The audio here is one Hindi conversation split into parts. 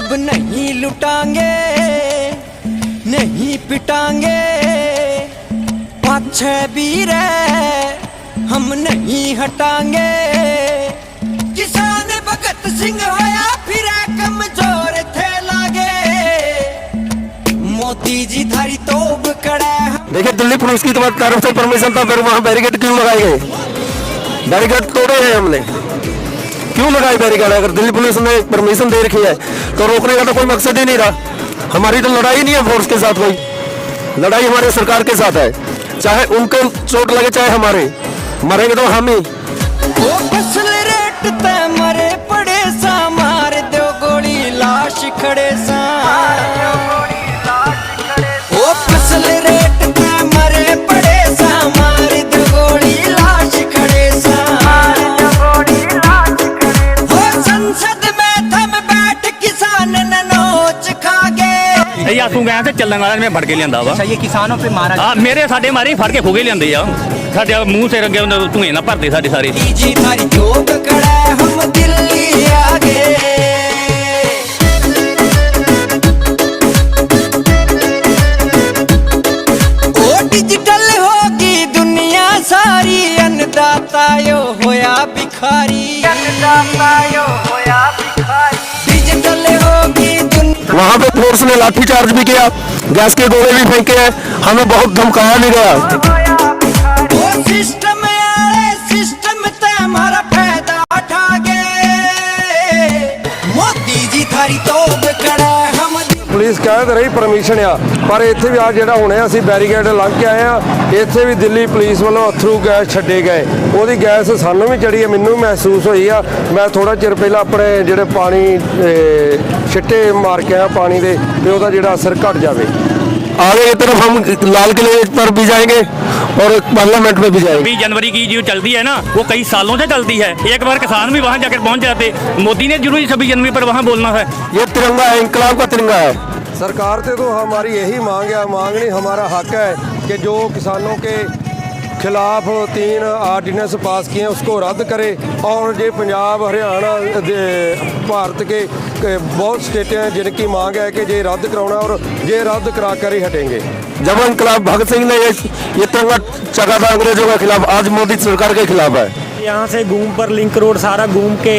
गरीब नहीं लुटाएंगे, नहीं पिटाएंगे, पाछे भी रहे हम नहीं हटाएंगे। किसान भगत सिंह होया फिर कमजोर थे लागे, मोदी जी थारी तोब कड़ा। देखिए दिल्ली पुलिस की तरफ से परमिशन था, फिर वहाँ बैरिकेड क्यों लगाए गए? बैरिकेड तोड़े हैं हमने, क्यों लगाए बैरिकेड? अगर दिल्ली पुलिस ने परमिशन दे रखी है तो रोकने का तो कोई मकसद ही नहीं रहा। हमारी तो लड़ाई नहीं है फोर्स के साथ, कोई लड़ाई हमारे सरकार के साथ है। चाहे उनको चोट लगे चाहे हमारे, मरेंगे तो हम ही। वो फसल रेट ते मरे पड़े सा, मार दो गोली लाश खड़े सा। वो फसल रेट ते मरे पड़े सा, मार दो गोली लाश खड़े सा। वो संसद में थम बैठ किसान न नोच खा गए। आसू गए थे चलने वाले में फड़ के लिया वा। ये किसानों पे मारा? हाँ मेरे साढ़े मारे फड़ के खोगे लिया आ, साढ़े मूँह से अगे धुएं ना भरते साढ़े सारे। जी थारी जोग कड़ा हम दिल्ली आ गए। ओ डिजिटल होगी दुनिया सारी, अन्नदाता यो होया भिखारी, अन्नदाता यो होया भिखारी। डिजिटल होगी दुनिया। वहाँ पे फोर्स ने लाठीचार्ज भी किया, गैस के गोले भी फेंके हैं, हमें बहुत धमकाया नहीं गया। सिस्टम ते हमारा फायदा उठा गए, मोदी जी थारी तोब कड़ा हम। पुलिस कह रही परमिशन आ, पर इत्थे भी आ ਜਿਹੜਾ ਹੁਣੇ ਅਸੀਂ ਬੈਰੀਕੇਡ ਲੰਘ ਕੇ ਆਏ ਆ, ਇੱਥੇ ਵੀ ਦਿੱਲੀ ਪੁਲਿਸ ਵੱਲੋਂ ਅਥਰੂ ਗੈਸ ਛੱਡੇ ਗਏ। ਉਹਦੀ ਗੈਸ ਸਾਨੂੰ ਵੀ ਚੜੀ ਹੈ, ਮੈਨੂੰ ਮਹਿਸੂਸ ਹੋਈ ਆ। ਮੈਂ ਥੋੜਾ ਚਿਰ ਪਹਿਲਾਂ ਆਪਣੇ ਜਿਹੜੇ ਪਾਣੀ ਛਿੱਟੇ ਮਾਰ ਕੇ ਆਇਆ ਪਾਣੀ ਦੇ, ਤੇ ਉਹਦਾ ਜਿਹੜਾ ਅਸਰ ਘਟ ਜਾਵੇ। आगे की तरफ हम लाल किले पर भी जाएंगे और पार्लियामेंट में भी जाएंगे। 20 जनवरी की जो चलती है ना, वो कई सालों से चलती है। एक बार किसान भी वहाँ जाकर पहुँच जाते, मोदी ने जरूर 26 जनवरी पर वहाँ बोलना है। ये तिरंगा है, इंकलाब का तिरंगा है। सरकार से तो हमारी यही मांग है, मांग नहीं हमारा हक है कि जो किसानों के खिलाफ 3 आर्डिनेंस पास किए हैं उसको रद्द करे। और ये पंजाब हरियाणा भारत के बहुत स्टेटें हैं जिनकी मांग है कि ये रद्द कराना, और ये रद्द करा कर ही हटेंगे। जब इनकलाब भगत सिंह ने ये तिरंगा चढ़ा था अंग्रेजों के खिलाफ, आज मोदी सरकार के खिलाफ है। यहाँ से घूम पर लिंक रोड सारा घूम के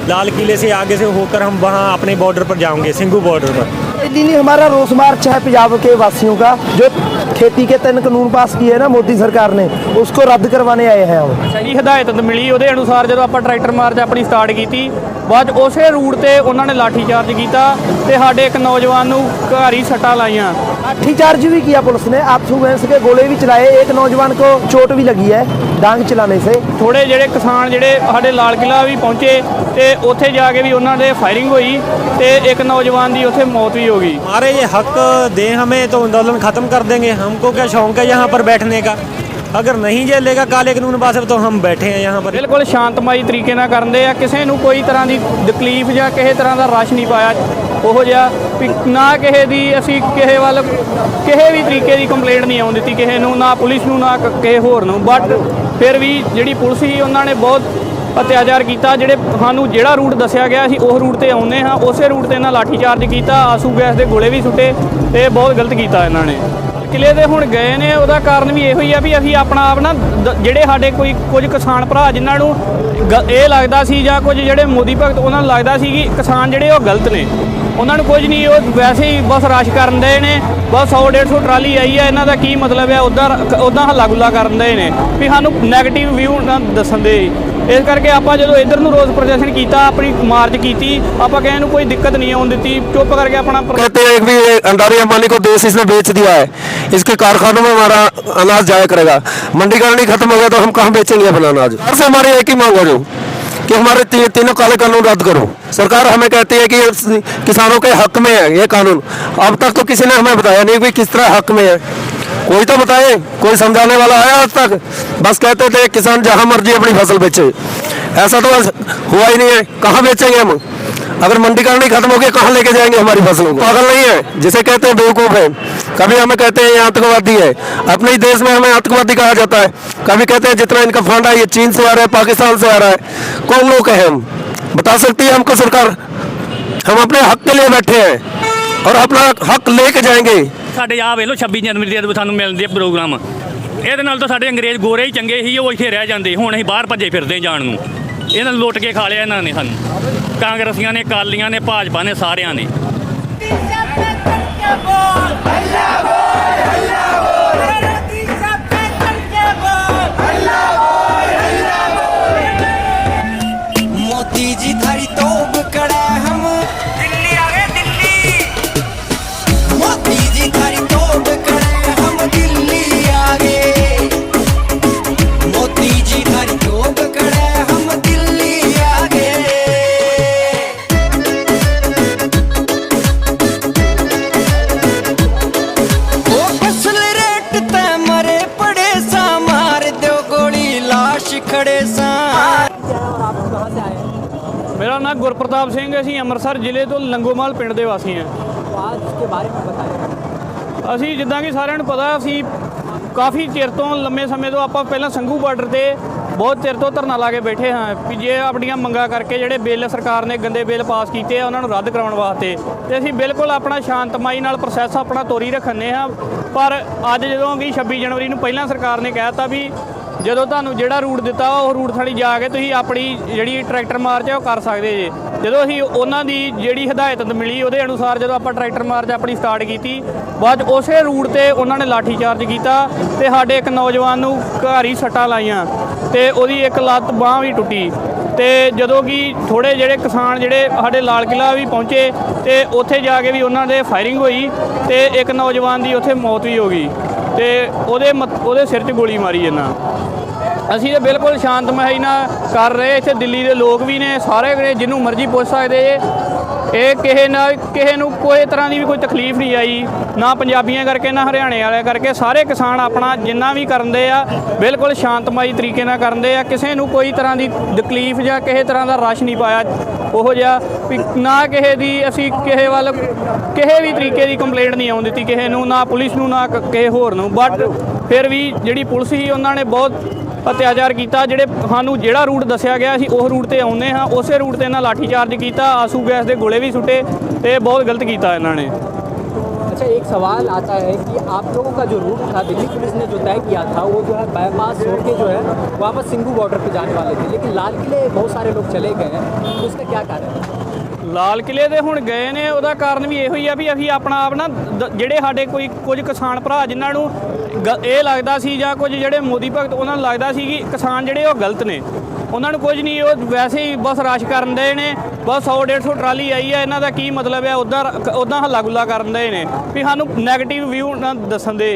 लाल किले से आगे से होकर हम वहाँ अपने बॉर्डर पर जाएंगे, सिंघू बॉर्डर पर। दिन ही हमारा रोस मार्च है पंजाब के वासियों का, जो खेती के 3 कानून पास किए ना मोदी सरकार ने, उसको रद्द करवाने आए हैं हम। सही हिदायत मिली ਉਹਦੇ ਅਨੁਸਾਰ ਜਦੋਂ ਆਪਾਂ ਟਰੈਕਟਰ ਮਾਰਚ ਆਪਣੀ ਸਟਾਰਟ ਕੀਤੀ, ਬਾਅਦ ਉਸੇ ਰੂਟ ਤੇ ਉਹਨਾਂ ਨੇ ਲਾਠੀ ਚਾਰਜ ਕੀਤਾ ਤੇ ਸਾਡੇ ਇੱਕ ਨੌਜਵਾਨ ਨੂੰ ਘਰ ਹੀ ਸੱਟਾਂ ਲਾਈਆਂ। लाठीचार्ज भी किया पुलिस ने, आंसू गैस के गोले भी चलाए, एक नौजवान को चोट भी लगी है डांग चलाने से। ਥੋੜੇ ਜਿਹੜੇ ਕਿਸਾਨ ਜਿਹੜੇ ਸਾਡੇ ਲਾਲ ਕਿਲਾ ਵੀ ਪਹੁੰਚੇ ਤੇ ਉੱਥੇ ਜਾ ਕੇ ਵੀ ਉਹਨਾਂ ਦੇ ਫਾਇਰਿੰਗ ਹੋਈ ਤੇ ਇੱਕ ਨੌਜਵਾਨ ਦੀ ਉੱਥੇ ਮੌਤ ਵੀ ਹੋ ਗਈ। हमारे ये हक दें हमें तो आंदोलन खत्म कर देंगे। हमको क्या शौक है यहाँ पर बैठने का? अगर नहीं झेलेगा काले कानून पास तो हम बैठे हैं यहाँ पर। ਬਿਲਕੁਲ ਸ਼ਾਂਤਮਈ ਤਰੀਕੇ ਨਾਲ ਕਰਦੇ ਆ, ਕਿਸੇ ਨੂੰ ਕੋਈ ਤਰ੍ਹਾਂ ਦੀ ਤਕਲੀਫ ਜਾਂ ਕਿਸੇ ਤਰ੍ਹਾਂ ਦਾ ਰਸ਼ ਨਹੀਂ ਪਾਇਆ ਉਹੋ ਜਿਹਾ ਵੀ ਨਾ ਕਿਸੇ ਦੀ ਅਸੀਂ ਕਿਸੇ ਵੱਲ ਕਿਸੇ ਵੀ ਤਰੀਕੇ ਦੀ ਕੰਪਲੇਂਟ ਨਹੀਂ ਆਉਣ ਦਿੱਤੀ ਕਿਸੇ ਨੂੰ, ਨਾ ਪੁਲਿਸ ਨੂੰ ਨਾ ਕਿਸੇ ਹੋਰ ਨੂੰ। ਬਟ ਫਿਰ ਵੀ ਜਿਹੜੀ ਪੁਲਿਸ ਸੀ ਉਹਨਾਂ ਨੇ ਬਹੁਤ ਅਤਿਆਚਾਰ ਕੀਤਾ। ਜਿਹੜੇ ਸਾਨੂੰ ਜਿਹੜਾ ਰੂਟ ਦੱਸਿਆ ਗਿਆ ਸੀ ਉਸ ਰੂਟ ਤੇ ਆਉਂਦੇ ਹਾਂ, ਉਸੇ ਰੂਟ ਤੇ ਇਹਨਾਂ ਲਾਠੀਚਾਰਜ ਕੀਤਾ, ਆਸੂ ਗੈਸ ਦੇ ਗੋਲੇ ਵੀ ਸੁੱਟੇ ਤੇ ਬਹੁਤ ਗਲਤ ਕੀਤਾ ਇਹਨਾਂ ਨੇ। ਕਿਲੇ ਦੇ ਹੁਣ ਗਏ ਨੇ, ਉਹਦਾ ਕਾਰਨ ਵੀ ਇਹੋ ਹੀ ਆ ਵੀ ਅਸੀਂ ਆਪਣਾ ਆਪ ਨਾ ਜਿਹੜੇ ਸਾਡੇ ਕੁਝ ਕਿਸਾਨ ਭਰਾ ਜਿਨ੍ਹਾਂ ਨੂੰ ਇਹ ਲੱਗਦਾ ਸੀ ਜਾਂ ਕੁਝ ਜਿਹੜੇ ਮੋਦੀ ਭਗਤ ਉਹਨਾਂ ਨੂੰ ਲੱਗਦਾ ਸੀ ਕਿ ਕਿਸਾਨ ਜਿਹੜੇ ਉਹ ਗਲਤ ਨੇ, ਉਹਨਾਂ ਨੂੰ ਕੁਝ ਨਹੀਂ, ਉਹ ਵੈਸੇ ਹੀ ਬਸ ਰਸ਼ ਕਰਨ ਦੇ ਨੇ। ਬਸ 100-150 ਟਰਾਲੀ ਆਈ ਆ, ਇਹਨਾਂ ਦਾ ਕੀ ਮਤਲਬ ਹੈ ਉੱਦਾਂ ਹੱਲਾ ਗੁੱਲਾ ਕਰਨ ਦੇ ਨੇ ਵੀ ਸਾਨੂੰ ਨੈਗੇਟਿਵ ਵਿਊ ਨਾ ਦੱਸਣ ਦੇ। ਇਸ ਕਰਕੇ ਆਪਾਂ ਜਦੋਂ ਇੱਧਰ ਨੂੰ ਰੋਸ ਪ੍ਰਦਰਸ਼ਨ ਕੀਤਾ, ਆਪਣੀ ਮਾਰਚ ਕੀਤੀ, ਆਪਾਂ ਕਿਸੇ ਨੂੰ ਕੋਈ ਦਿੱਕਤ ਨਹੀਂ ਆਉਣ ਦਿੱਤੀ, ਚੁੱਪ ਕਰਕੇ ਆਪਣਾ। कहते हैं कि अंडारी अंबानी को देश इसने बेच दिया है, इसके कारखानों में हमारा अनाज जाया करेगा। मंडीकरण ही खत्म हो गया तो हम कहाँ बेचेंगे अपना अनाज? सरकार से हमारी एक ही मांग है जो कि हमारे तीनों काले कानून रद्द करो। सरकार हमें कहती है कि किसानों के हक में है ये कानून, अब तक तो किसी ने हमें बताया नहीं कि किस तरह हक में है। कोई तो बताए, कोई समझाने वाला आया आज तक? बस कहते थे किसान जहां मर्जी अपनी फसल बेचे, ऐसा तो हुआ ही नहीं है। कहाँ बेचेंगे हम? अगर मंडीकरण ही खत्म हो गया कहाँ लेके जाएंगे हमारी फसलों को? पागल नहीं है जिसे कहते हैं बेवकूफ़ है। कभी हमें कहते हैं ये आतंकवादी है, अपने ही देश में हमें आतंकवादी कहा जाता है। कभी कहते हैं जितना इनका फंड है ये चीन से आ रहा है, पाकिस्तान से आ रहा है। कौन लोग हैं हम? बता सकती है हमको सरकार हम अपने हक के लिए बैठे हैं और अपना हक लेके जाएंगे। ਸਾਡੇ ਆ ਵੇਖ ਲਓ 26 ਜਨਵਰੀ ਦੇ ਸਾਨੂੰ ਮਿਲਦੇ ਪ੍ਰੋਗਰਾਮ, ਇਹਦੇ ਨਾਲ ਤਾਂ ਸਾਡੇ ਅੰਗਰੇਜ਼ ਗੋਰੇ ਹੀ ਚੰਗੇ ਸੀ, ਉਹ ਇੱਥੇ ਰਹਿ ਜਾਂਦੇ। ਹੁਣ ਅਸੀਂ ਬਾਹਰ ਭੱਜੇ ਫਿਰਦੇ ਜਾਣ ਨੂੰ। ਇਹਨਾਂ ਨੂੰ ਲੁੱਟ ਕੇ ਖਾ ਲਿਆ ਇਹਨਾਂ ਨੇ ਸਾਨੂੰ, ਕਾਂਗਰਸੀਆਂ ਨੇ, ਅਕਾਲੀਆਂ ਨੇ, ਭਾਜਪਾ ਨੇ, ਸਾਰਿਆਂ ਨੇ। मोदी जी थारी तोब कड़ा हम दिल्ली आ गए दिल्ली। मोदी जी थारी तोब कड़ा हम दिल्ली आ गए। मोदी जी थारी तोब कड़ा हम दिल्ली आ गए। ओ फसल रेट ते मरे पड़े सा, मार दो गोली लाश खड़े सा। ਮੇਰਾ ਨਾਮ ਗੁਰਪ੍ਰਤਾਪ ਸਿੰਘ, ਅਸੀਂ ਅੰਮ੍ਰਿਤਸਰ ਜ਼ਿਲ੍ਹੇ ਤੋਂ ਲੰਗੋਮਾਲ ਪਿੰਡ ਦੇ ਵਾਸੀ ਹਾਂ। ਅਸੀਂ ਜਿੱਦਾਂ ਕਿ ਸਾਰਿਆਂ ਨੂੰ ਪਤਾ, ਅਸੀਂ ਕਾਫੀ ਚਿਰ ਤੋਂ, ਲੰਮੇ ਸਮੇਂ ਤੋਂ ਆਪਾਂ ਪਹਿਲਾਂ ਸੰਘੂ ਬਾਰਡਰ ਤੇ ਬਹੁਤ ਚਿਰ ਤੋਂ ਧਰਨਾ ਲਾ ਕੇ ਬੈਠੇ ਹਾਂ ਵੀ ਜੇ ਆਪਣੀਆਂ ਮੰਗਾਂ ਕਰਕੇ ਜਿਹੜੇ ਬਿੱਲ ਸਰਕਾਰ ਨੇ ਗੰਦੇ ਬਿੱਲ ਪਾਸ ਕੀਤੇ ਆ ਉਹਨਾਂ ਨੂੰ ਰੱਦ ਕਰਾਉਣ ਵਾਸਤੇ, ਤੇ ਅਸੀਂ ਬਿਲਕੁਲ ਆਪਣਾ ਸ਼ਾਂਤਮਈ ਨਾਲ ਪ੍ਰੋਸੈਸ ਆਪਣਾ ਤੋਰੀ ਰੱਖਣੇ ਹਾਂ। ਪਰ ਅੱਜ ਜਦੋਂ ਕਿ 26 ਜਨਵਰੀ ਨੂੰ ਪਹਿਲਾਂ ਸਰਕਾਰ ਨੇ ਕਹਿ ਦਿੱਤਾ ਵੀ ਜਦੋਂ ਤੁਹਾਨੂੰ ਜਿਹੜਾ ਰੂਟ ਦਿੱਤਾ ਉਹ ਰੂਟ ਥਾਣੀ ਜਾ ਕੇ ਤੁਸੀਂ ਆਪਣੀ ਜਿਹੜੀ ਟਰੈਕਟਰ ਮਾਰਚ ਹੈ ਉਹ ਕਰ ਸਕਦੇ ਜੇ। ਜਦੋਂ ਅਸੀਂ ਉਹਨਾਂ ਦੀ ਜਿਹੜੀ ਹਦਾਇਤ ਮਿਲੀ ਉਹਦੇ ਅਨੁਸਾਰ ਜਦੋਂ ਆਪਾਂ ਟਰੈਕਟਰ ਮਾਰਚ ਆਪਣੀ ਸਟਾਰਟ ਕੀਤੀ, ਬਾਅਦ ਉਸੇ ਰੂਟ ਤੇ ਉਹਨਾਂ ਨੇ ਲਾਠੀ ਚਾਰਜ ਕੀਤਾ ਤੇ ਸਾਡੇ ਇੱਕ ਨੌਜਵਾਨ ਨੂੰ ਘਰ ਹੀ ਸੱਟਾਂ ਲਾਈਆਂ ਤੇ ਉਹਦੀ ਇੱਕ ਲੱਤ ਬਾਂਹ ਵੀ ਟੁੱਟੀ। ਤੇ ਜਦੋਂ ਕਿ ਥੋੜ੍ਹੇ ਜਿਹੜੇ ਕਿਸਾਨ ਜਿਹੜੇ ਸਾਡੇ ਲਾਲ ਕਿਲ੍ਹਾ ਵੀ ਪਹੁੰਚੇ ਤੇ ਉੱਥੇ ਜਾ ਕੇ ਵੀ ਉਹਨਾਂ ਦੇ ਫਾਇਰਿੰਗ ਹੋਈ ਤੇ ਇੱਕ ਨੌਜਵਾਨ ਦੀ ਉੱਥੇ ਮੌਤ ਵੀ ਹੋ ਗਈ ਤੇ ਉਹਦੇ ਸਿਰ 'ਚ ਗੋਲੀ ਮਾਰੀ ਇਹਨਾਂ। ਅਸੀਂ ਤਾਂ ਬਿਲਕੁਲ ਸ਼ਾਂਤਮਈ ਨਾਲ ਕਰ ਰਹੇ। ਇੱਥੇ ਦਿੱਲੀ ਦੇ ਲੋਕ ਵੀ ਨੇ, ਸਾਰੇ ਨੇ, ਜਿਹਨੂੰ ਮਰਜ਼ੀ ਪੁੱਛ ਸਕਦੇ ਜੇ। ਇਹ ਕਿਸੇ ਨੂੰ ਕੋਈ ਤਰ੍ਹਾਂ ਦੀ ਵੀ ਕੋਈ ਤਕਲੀਫ ਨਹੀਂ ਆਈ, ਨਾ ਪੰਜਾਬੀਆਂ ਕਰਕੇ ਨਾ ਹਰਿਆਣੇ ਵਾਲਿਆਂ ਕਰਕੇ। ਸਾਰੇ ਕਿਸਾਨ ਆਪਣਾ ਜਿੰਨਾ ਵੀ ਕਰਦੇ ਆ ਬਿਲਕੁਲ ਸ਼ਾਂਤਮਈ ਤਰੀਕੇ ਨਾਲ ਕਰਦੇ ਆ। ਕਿਸੇ ਨੂੰ ਕੋਈ ਤਰ੍ਹਾਂ ਦੀ ਤਕਲੀਫ ਜਾਂ ਕਿਸੇ ਤਰ੍ਹਾਂ ਦਾ ਰਸ਼ ਨਹੀਂ ਪਾਇਆ ਉਹੋ ਜਿਹਾ ਵੀ ਨਾ ਕਿਸੇ ਦੀ ਅਸੀਂ ਕਿਸੇ ਵੱਲ ਕਿਸੇ ਵੀ ਤਰੀਕੇ ਦੀ ਕੰਪਲੇਂਟ ਨਹੀਂ ਆਉਣ ਦਿੱਤੀ ਕਿਸੇ ਨੂੰ, ਨਾ ਪੁਲਿਸ ਨੂੰ ਨਾ ਕਿਸੇ ਹੋਰ ਨੂੰ। ਬਟ ਫਿਰ ਵੀ ਜਿਹੜੀ ਪੁਲਿਸ ਸੀ ਉਹਨਾਂ ਨੇ ਬਹੁਤ ਅਤਿਆਚਾਰ ਕੀਤਾ। ਜਿਹੜੇ ਸਾਨੂੰ ਜਿਹੜਾ ਰੂਟ ਦੱਸਿਆ ਗਿਆ ਸੀ ਉਹ ਰੂਟ ਤੇ ਆਉਂਦੇ ਹਾਂ, ਉਸੇ ਰੂਟ ਤੇ ਇਹਨਾਂ ਲਾਠੀ ਚਾਰਜ ਕੀਤਾ, ਆਂਸੂ गैस ਦੇ ਗੋਲੇ ਵੀ ਸੁੱਟੇ ਤੇ ਬਹੁਤ ਗਲਤ ਕੀਤਾ ਇਹਨਾਂ ਨੇ। अच्छा, एक सवाल आता है कि आप लोगों का जो रूट था, दिल्ली पुलिस ने जो तय किया था वो जो है बाईपास छोड़ के जो है वापस सिंघू बॉर्डर पे जाने वाले थे, लेकिन लाल किले बहुत सारे लोग चले गए हैं, तो उसका क्या कारण है? ਲਾਲ ਕਿਲੇ ਦੇ ਹੁਣ ਗਏ ਨੇ, ਉਹਦਾ ਕਾਰਨ ਵੀ ਇਹੋ ਹੀ ਆ ਵੀ ਅਸੀਂ ਆਪਣਾ ਆਪ ਨਾ ਜਿਹੜੇ ਸਾਡੇ ਕੁਝ ਕਿਸਾਨ ਭਰਾ ਜਿਨ੍ਹਾਂ ਨੂੰ ਇਹ ਲੱਗਦਾ ਸੀ ਜਾਂ ਕੁਝ ਜਿਹੜੇ ਮੋਦੀ ਭਗਤ ਉਹਨਾਂ ਨੂੰ ਲੱਗਦਾ ਸੀ ਕਿ ਕਿਸਾਨ ਜਿਹੜੇ ਉਹ ਗਲਤ ਨੇ, ਉਹਨਾਂ ਨੂੰ ਕੁਝ ਨਹੀਂ, ਉਹ ਵੈਸੇ ਹੀ ਬਸ ਰਸ਼ ਕਰਨ ਦੇ ਨੇ। ਬਸ 100-150 ਟਰਾਲੀ ਆਈ ਹੈ, ਇਹਨਾਂ ਦਾ ਕੀ ਮਤਲਬ ਹੈ ਉੱਦਾਂ ਹੱਲਾ ਗੁੱਲਾ ਕਰਨ ਦੇ ਨੇ ਵੀ ਸਾਨੂੰ ਨੈਗੇਟਿਵ ਵਿਊ ਨਾ ਦੱਸਣ ਦੇ।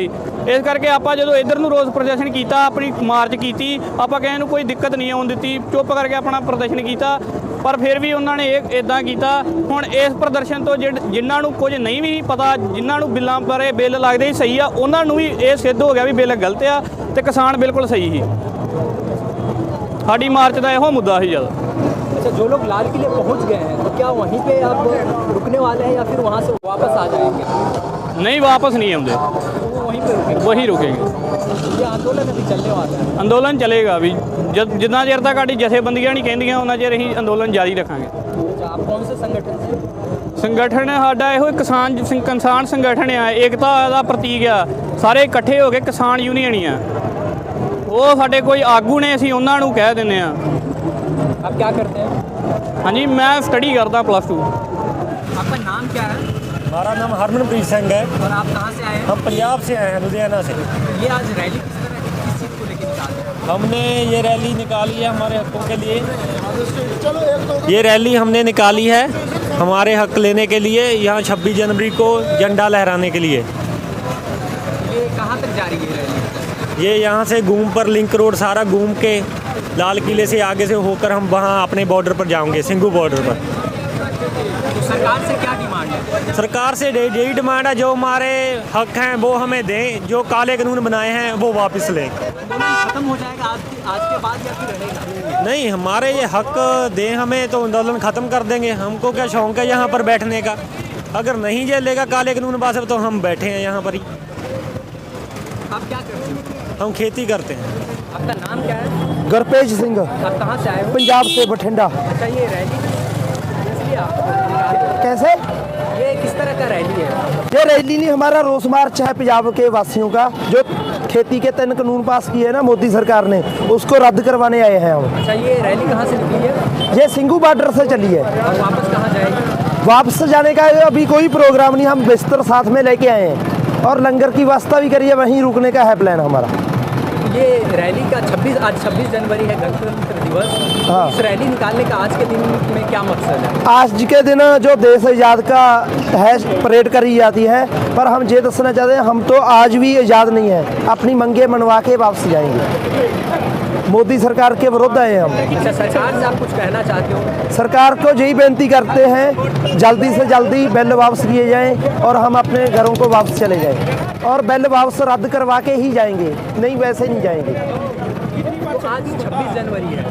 ਇਸ ਕਰਕੇ ਆਪਾਂ ਜਦੋਂ ਇੱਧਰ ਨੂੰ ਰੋਸ ਪ੍ਰਦਰਸ਼ਨ ਕੀਤਾ, ਆਪਣੀ ਮਾਰਚ ਕੀਤੀ, ਆਪਾਂ ਕਿਸੇ ਨੂੰ ਕੋਈ ਦਿੱਕਤ ਨਹੀਂ ਆਉਣ ਦਿੱਤੀ, ਚੁੱਪ ਕਰਕੇ ਆਪਣਾ ਪ੍ਰਦਰਸ਼ਨ ਕੀਤਾ। ਪਰ ਫਿਰ ਵੀ ਉਹਨਾਂ ਨੇ ਇੱਦਾਂ ਕੀਤਾ। ਹੁਣ ਇਸ ਪ੍ਰਦਰਸ਼ਨ ਤੋਂ ਜਿਨ੍ਹਾਂ ਨੂੰ ਕੁਝ ਨਹੀਂ ਵੀ ਪਤਾ, ਜਿਨ੍ਹਾਂ ਨੂੰ ਬਿੱਲਾਂ ਬਾਰੇ ਬਿੱਲ ਲੱਗਦੇ ਸਹੀ ਆ, ਉਹਨਾਂ ਨੂੰ ਵੀ ਇਹ ਸਿੱਧ ਹੋ ਗਿਆ ਵੀ ਬਿੱਲ ਗਲਤ ਆ ਤੇ ਕਿਸਾਨ ਬਿਲਕੁਲ ਸਹੀ ਸੀ। ਸਾਡੀ ਮਾਰਚ ਦਾ ਇਹੋ ਮੁੱਦਾ ਸੀ ਜ਼ਿਆਦਾ। अच्छा, जो लोग लाल किले पहुंच गए हैं तो क्या वहीं पे आप रुकने वाले हैं या फिर वहां से वापस आ जाएंगे? नहीं, वापस नहीं आते, तो वो वहीं पे रुकेंगे? वही रुकेंगे। ये आंदोलन अभी चलने वाला है। ਅੰਦੋਲਨ ਚੱਲੇਗਾ ਵੀ ਜਿੰਨਾ ਚਿਰ ਤੱਕ ਸਾਡੀ ਜਥੇਬੰਦੀਆਂ ਨਹੀਂ ਕਹਿੰਦੀਆਂ ਉਹਨਾਂ ਚਿਰ ਅਸੀਂ ਅੰਦੋਲਨ ਜਾਰੀ ਰੱਖਾਂਗੇ। अच्छा, आप कौन से संगठन से? ਸੰਗਠਨ ਸਾਡਾ ਇਹੋ ਕਿਸਾਨ ਸੰਗਠਨ ਆ, ਏਕਤਾ ਦਾ ਪ੍ਰਤੀਕ ਆ। ਸਾਰੇ ਇਕੱਠੇ ਹੋ ਕੇ ਕਿਸਾਨ ਯੂਨੀਅਨ ਹੀ ਆ। ਉਹ ਸਾਡੇ ਕੋਈ ਆਗੂ ਨੇ, ਅਸੀਂ ਉਹਨਾਂ ਨੂੰ ਕਹਿ ਦਿੰਦੇ ਆ। आप क्या करते हैं? हाँ जी, मैं स्टडी करता +2। आपका नाम क्या है हमारा नाम हरमनप्रीत सिंह है। और आप कहाँ से आए हैं? हम पंजाब से आए हैं, लुधियाना से। ये आज रैली किस तरह की, किस चीज़ को लेकर निकाल रहे हैं? हमने ये रैली निकाली है हमारे हकों के लिए। ये रैली हमने निकाली है हमारे हक लेने के लिए, यहाँ 26 जनवरी को झंडा लहराने के लिए। ये कहाँ तक जा रही है रैली? ये यहाँ से घूम पर लिंक रोड सारा घूम के लाल किले से आगे से होकर हम वहाँ अपने बॉर्डर पर जाएंगे, सिंघू बॉर्डर पर। तो सरकार से क्या डिमांड है? सरकार से यही डिमांड है, जो हमारे हक हैं वो हमें दें, जो काले कानून बनाए हैं वो वापस लें। आंदोलन खत्म हो जाएगा आज के बाद या फिर रहेगा? नहीं, हमारे ये हक दें हमें तो आंदोलन ख़त्म कर देंगे। हमको क्या शौक है यहाँ पर बैठने का। अगर नहीं झेलेगा काले कानून वापस तो हम बैठे हैं यहाँ पर ही। आप क्या करते हैं? हम खेती करते हैं। आपका नाम क्या है? गुरपेज सिंह, आप कहाँ से आए हो? पंजाब से बठिंडा। अच्छा, ये रैली इसलिए आप कैसे? ये किस तरह का रैली है? ये रैली नहीं, हमारा रोस मार्च है पंजाब के वासियों का। जो खेती के 3 कानून पास किए हैं ना मोदी सरकार ने, उसको रद्द करवाने आए हैं हम। अच्छा, ये रैली कहाँ से निकली है? ये सिंघू बॉर्डर से चली है। और वापस कहाँ जाएगी? वापस जाने का अभी कोई प्रोग्राम नहीं, हम बिस्तर साथ में लेके आए हैं और लंगर की व्यवस्था भी करी है, वहीं रुकने का है प्लान हमारा। ये रैली का आज 26 जनवरी है, गणतंत्र दिवस। हाँ। इस रैली निकालने का आज के दिन में क्या मकसद है? आज के दिन जो देश आज़ाद का है परेड करी जाती है, पर हम ये दसना चाहते हैं हम तो आज भी आज़ाद नहीं है, अपनी मंगे मनवा के वापस जाएंगे। मोदी सरकार के विरुद्ध आए हम। अच्छा, सरकार से आप कुछ कहना चाहते हो? सरकार को यही बेनती करते हैं जल्दी से जल्दी बिल वापस किए जाएं और हम अपने घरों को वापस चले जाएं, और बिल वापस रद्द करवा के ही जाएंगे, नहीं वैसे नहीं जाएंगे। तो आज 26 जनवरी है,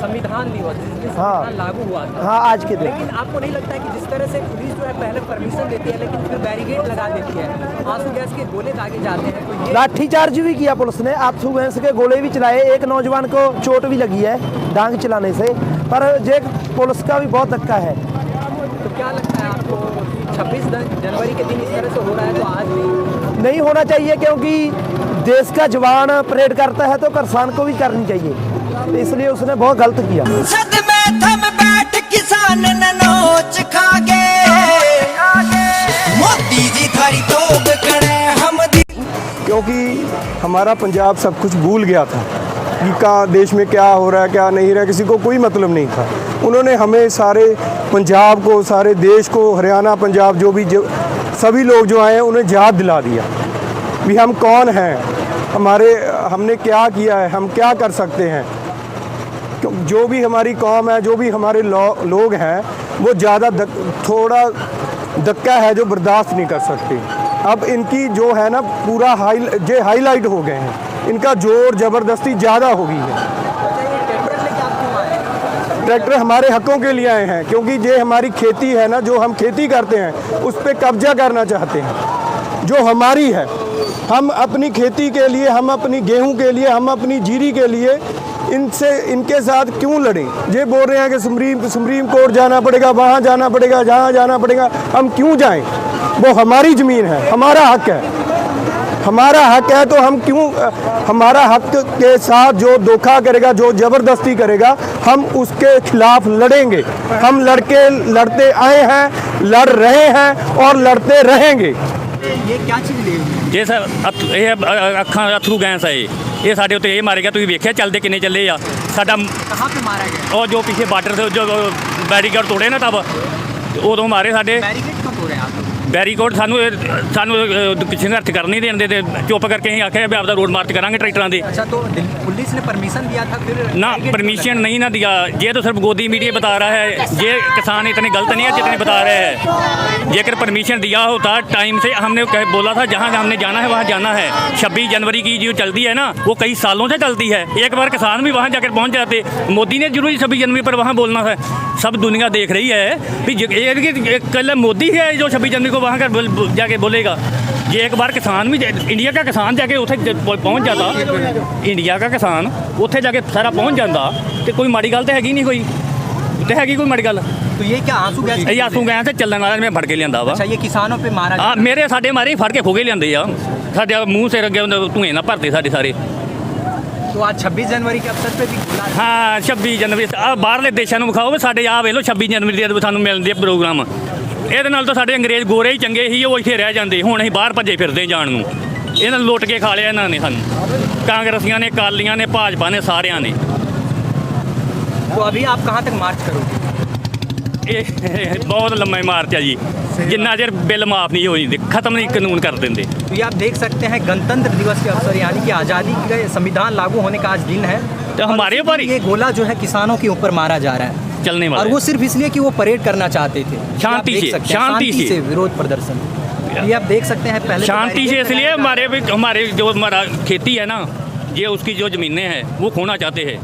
संविधान दिवस, जिस दिन हाँ। संविधान लागू हुआ था। हाँ, आज के दिन। लेकिन आपको नहीं लगता है कि जिस तरह से पुलिस जो है पहले परमिशन देती है लेकिन फिर बैरिकेड लगा देती है, आंसू गैस के गोले दागे जाते हैं, तो ये लाठीचार्ज भी किया पुलिस ने, आंसू गैस के गोले भी चलाए, एक नौजवान को चोट भी लगी है डांग चलाने से, पर ये पुलिस का भी बहुत धक्का है। तो क्या लगता है आपको 26 जनवरी के दिन इस तरह से हो रहा है, तो आज भी नहीं होना चाहिए, क्योंकि देश का जवान परेड करता है तो किसान को भी करनी चाहिए, इसलिए उसने बहुत गलत किया। सद में थम बैठ किसान नोच खागे, मोदी जी थारी तोब कड़े हम क्योंकि हमारा पंजाब सब कुछ भूल गया था कि कहाँ देश में क्या हो रहा है क्या नहीं रहा है, किसी को कोई मतलब नहीं था। उन्होंने हमें सारे पंजाब को, सारे देश को, हरियाणा पंजाब जो सभी लोग जो आए हैं उन्हें याद दिला दिया भी हम कौन हैं, हमने क्या किया है, हम क्या कर सकते हैं। जो भी हमारी कौम है, जो भी हमारे लोग हैं, वो ज़्यादा थोड़ा धक्का है जो बर्दाश्त नहीं कर सकते। अब इनकी जो है ना पूरा हाईलाइट हो गए हैं, इनका जोर ज़बरदस्ती ज़्यादा हो गई है। ट्रैक्टर हमारे हकों के लिए आए हैं, क्योंकि ये हमारी खेती है ना, जो हम खेती करते हैं उस पर कब्जा करना चाहते हैं, जो हमारी है। हम अपनी खेती के लिए, हम अपनी गेहूं के लिए, हम अपनी जीरी के लिए इनके साथ क्यों लड़ें। ये बोल रहे हैं कि सुप्रीम कोर्ट जाना पड़ेगा, वहाँ जाना पड़ेगा, जहाँ जाना पड़ेगा, हम क्यों जाएं? वो हमारी ज़मीन है, हमारा हक है, हमारा हक है, तो हम क्यों हमारा हक के साथ जो धोखा करेगा, जो ज़बरदस्ती करेगा, हम उसके खिलाफ लड़ेंगे। हम लड़ते आए हैं, लड़ रहे हैं और लड़ते रहेंगे। ये क्या चीज़ ले ये सर ਇਹ ਅੱਖਾਂ ਅਥਰੂ ਗੈਸ ਹੈ ਇਹ ਸਾਡੇ ਉੱਤੇ ਇਹ ਮਾਰੇ ਗਿਆ ਤੁਸੀਂ ਵੇਖਿਆ ਚੱਲਦੇ ਕਿੰਨੇ ਚੱਲੇ ਆ ਸਾਡਾ कहाँ पे मारा गया? ਉਹ ਜੋ ਪਿੱਛੇ ਬਾਰਡਰ ਤੇ ਜੋ ਬੈਰੀਕੇਡ ਤੋੜੇ ਨਾ ਤਬ ਉਦੋਂ ਮਾਰੇ ਸਾਡੇ बैरिकेड कब हो रहे हैं आप? ਬੈਰੀਕੇਡ ਸਾਨੂੰ ਸੰਘਰਸ਼ ਕਰਨ ਨਹੀਂ ਦੇਣ ਦੇ ਚੁੱਪ ਕਰਕੇ ਅਸੀਂ ਆਖਿਆ ਵੀ ਆਪਦਾ ਰੋਡ ਮਾਰਚ ਕਰਾਂਗੇ ਟਰੈਕਟਰਾਂ ਦੇ अच्छा, तो पुलिस ने परमिशन दिया था फिर ना बैरिकेड परमिशन नहीं ना दिया। ये तो सिर्फ गोदी मीडिया बता रहा है, ये किसान इतने गलत नहीं है जितने बता रहे हैं। जेकर परमिशन दिया होता टाइम से, हमने बोला था जहाँ हमने जाना है वहाँ जाना है। 26 जनवरी की जो चलती है ना, वो कई सालों से चलती है, एक बार किसान भी वहाँ जाकर पहुँच जाते। मोदी ने जरूरी 26 जनवरी पर वहाँ बोलना है, सब दुनिया देख रही है भी कल मोदी है जो 26 जनवरी को वहाँ का जाके बोलेगा। ये एक बार किसान भी, इंडिया का किसान जाके उसे पहुँच जाता, इंडिया का किसान ਉੱਥੇ ਜਾ ਕੇ ਸਾਰਾ ਪਹੁੰਚ ਜਾਂਦਾ ਤੇ ਕੋਈ ਮਾੜੀ ਗੱਲ ਤਾਂ ਹੈਗੀ ਨਹੀਂ, ਕੋਈ ਤੇ ਹੈਗੀ ਕੋਈ ਮਾੜੀ ਗੱਲ। तो ये क्या आंसू गैस? ਇਹ ਆਸੂ ਗਏ ਤੇ ਚੱਲਣ ਵਾਲਾ ਮੈਂ ਫੜ ਕੇ ਲਿਆਂਦਾ ਵਾ। अच्छा, ये किसानों पे मारा ਆ ਮੇਰੇ ਸਾਡੇ ਮਾਰੇ ਫੜ ਕੇ ਖੋਗੇ ਲਿਆਂਦੇ ਆ, ਸਾਡੇ ਮੂੰਹ ਸਿਰ ਅੱਗੇ ਧੂਏ ਨਾਲ ਭਰਦੇ ਸਾਡੇ ਸਾਰੇ। तो आज 26 जनवरी के अवसर पे भी खुला है। ਹਾਂ 26 ਜਨਵਰੀ ਆ ਬਾਹਰਲੇ ਦੇਸ਼ਾਂ ਨੂੰ ਵਿਖਾਓ ਵੀ ਸਾਡੇ ਆ ਵੇਖ ਲਓ 26 ਜਨਵਰੀ ਦੇ ਸਾਨੂੰ ਮਿਲਦੇ ਪ੍ਰੋਗਰਾਮ। ਇਹਦੇ ਨਾਲ ਤਾਂ ਸਾਡੇ ਅੰਗਰੇਜ਼ ਗੋਰੇ ਹੀ ਚੰਗੇ ਸੀ, ਉਹ ਇੱਥੇ ਰਹਿ ਜਾਂਦੇ, ਹੁਣ ਅਸੀਂ ਬਾਹਰ ਭੱਜੇ ਫਿਰਦੇ ਜਾਣ ਨੂੰ। ਇਹਨਾਂ ਨੂੰ ਲੁੱਟ ਕੇ ਖਾ ਲਿਆ ਇਹਨਾਂ ਨੇ ਸਾਨੂੰ, ਕਾਂਗਰਸੀਆਂ ਨੇ, ਅਕਾਲੀਆਂ ਨੇ, ਭਾਜਪਾ ਨੇ, ਸਾਰਿਆਂ ਨੇ। तो अभी आप कहाँ तक मार्च करोगे? ਇਹ ਬਹੁਤ ਲੰਮਾ ਮਾਰਚ ਆ ਜੀ, जिन्ना चेर बिल माफ नहीं होई, खत्म नहीं कानून कर देंगे। तो ये आप देख सकते हैं गणतंत्र दिवस के अवसर यानी कि आज़ादी के संविधान लागू होने का आज दिन है, तो हमारे ऊपर ये गोला जो है किसानों के ऊपर मारा जा रहा है चलने वाला, और वो सिर्फ इसलिए कि वो परेड करना चाहते थे, शांति से विरोध प्रदर्शन। ये आप देख सकते हैं पहले शांति से, इसलिए हमारे जो हमारा खेती है ना, ये उसकी जो ज़मीनें हैं वो खोना चाहते हैं,